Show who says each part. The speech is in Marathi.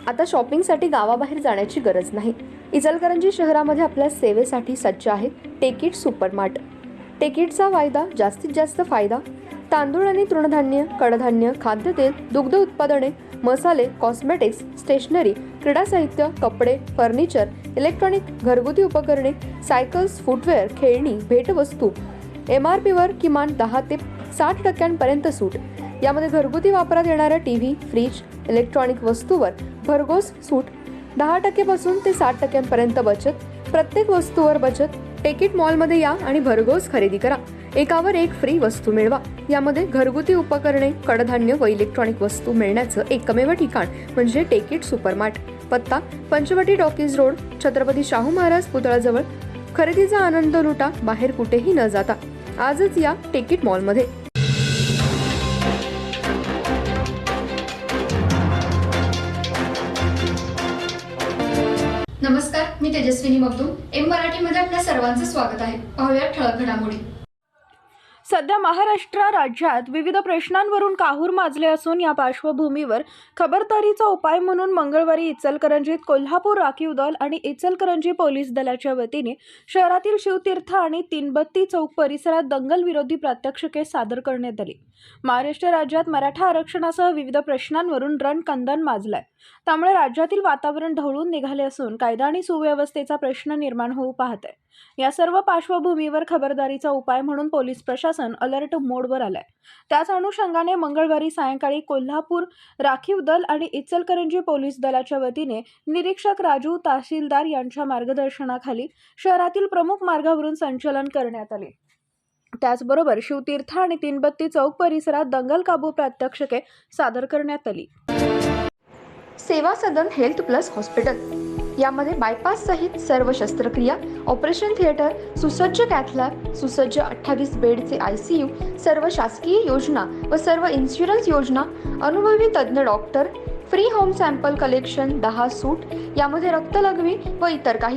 Speaker 1: आता शॉपिंगसाठी गावाबाहेर जाण्याची गरज नाही. इचलकरंजी शहरामध्ये आपल्या सेवेसाठी सज्ज आहे टेकिट सुपरमार्ट. टेकिटचा वायदा जास्तीत जास्त फायदा. तांदूळ आणि तृणधान्य, कडधान्य, खाद्यतेल, दुग्ध उत्पादने, मसाले, कॉस्मेटिक्स, स्टेशनरी, क्रीडा साहित्य, कपडे, फर्निचर, इलेक्ट्रॉनिक, घरगुती उपकरणे, सायकल्स, फुटवेअर, खेळणी, भेटवस्तू. MRPवर किमान 10 ते 60% सूट. यामध्ये घरगुती वापरात येणाऱ्या टीव्ही, फ्रीज, इलेक्ट्रॉनिक वस्तूवर भरघोस सूट. 10% पासून ते 60% बचत. प्रत्येक वस्तूवर बचत. टेकिट मॉलमध्ये या आणि भरघोस खरेदी करा. एकावर एक फ्री वस्तू मिळवा. यामध्ये घरगुती उपकरणे, कडधान्य व इलेक्ट्रॉनिक वस्तू मिळण्याचं एकमेव ठिकाण म्हणजे टेकिट सुपरमार्ट. पत्ता पंचवटी टॉकीज रोड, छत्रपती शाहू महाराज पुतळ्याजवळ. खरेदीचा आनंद लुटा बाहेर कुठेही न जाता. आजच या टेकिट मॉलमध्ये.
Speaker 2: नमस्कार, मी तेजस्विनी मगदूम. एम मराठीमध्ये आपल्या सर्वांचं स्वागत आहे. पाहूया ठळक घडामोडी.
Speaker 3: सध्या महाराष्ट्र राज्यात विविध प्रश्नांवरून काहूर माजले असून या पार्श्वभूमीवर खबरदारीचा उपाय म्हणून मंगळवारी इचलकरंजीत कोल्हापूर राखीव दल आणि इचलकरंजी पोलीस दलाच्या वतीने शहरातील शिवतीर्थ आणि तीनबत्ती चौक परिसरात दंगल विरोधी प्रात्यक्षिके सादर करण्यात आली. महाराष्ट्र राज्यात मराठा आरक्षणासह विविध प्रश्नांवरून रणकंदन माजलाय. त्यामुळे राज्यातील वातावरण ढवळून निघाले असून कायदा आणि सुव्यवस्थेचा प्रश्न निर्माण होऊ पाहतोय. या सर्व पार्श्वभूमीवर खबरदारीचा उपाय म्हणून पोलीस प्रशासन अलर्ट मोडवर आलाय. त्याच अनुषंगाने मंगळवारी सायंकाळी कोल्हापूर राखीव दल आणि इचलकरंजी पोलीस दलाच्या वतीने निरीक्षक राजू तहसीलदार यांच्या मार्गदर्शनाखाली शहरातील प्रमुख मार्गावरून संचलन करण्यात आले. त्याचबरोबर शिवतीर्थ आणि तीनबत्ती चौक परिसरात दंगल काबू प्रात्यक्षिके सादर करण्यात आली.
Speaker 1: सेवा सदन हेल्थ प्लस हॉस्पिटल. यामध्ये बायपास सहित सर्व शस्त्रक्रिया, ऑपरेशन थिएटर, सुसज्ज कॅथ लॅब, सुसज्ज 28 बेडचे ICU, सर्व शासकीय योजना व सर्व इन्शुरन्स योजना, अनुभवी तज्ज्ञ doctor, free home sample collection, 10 सूट. यामध्ये रक्तलघवी व इतर काही.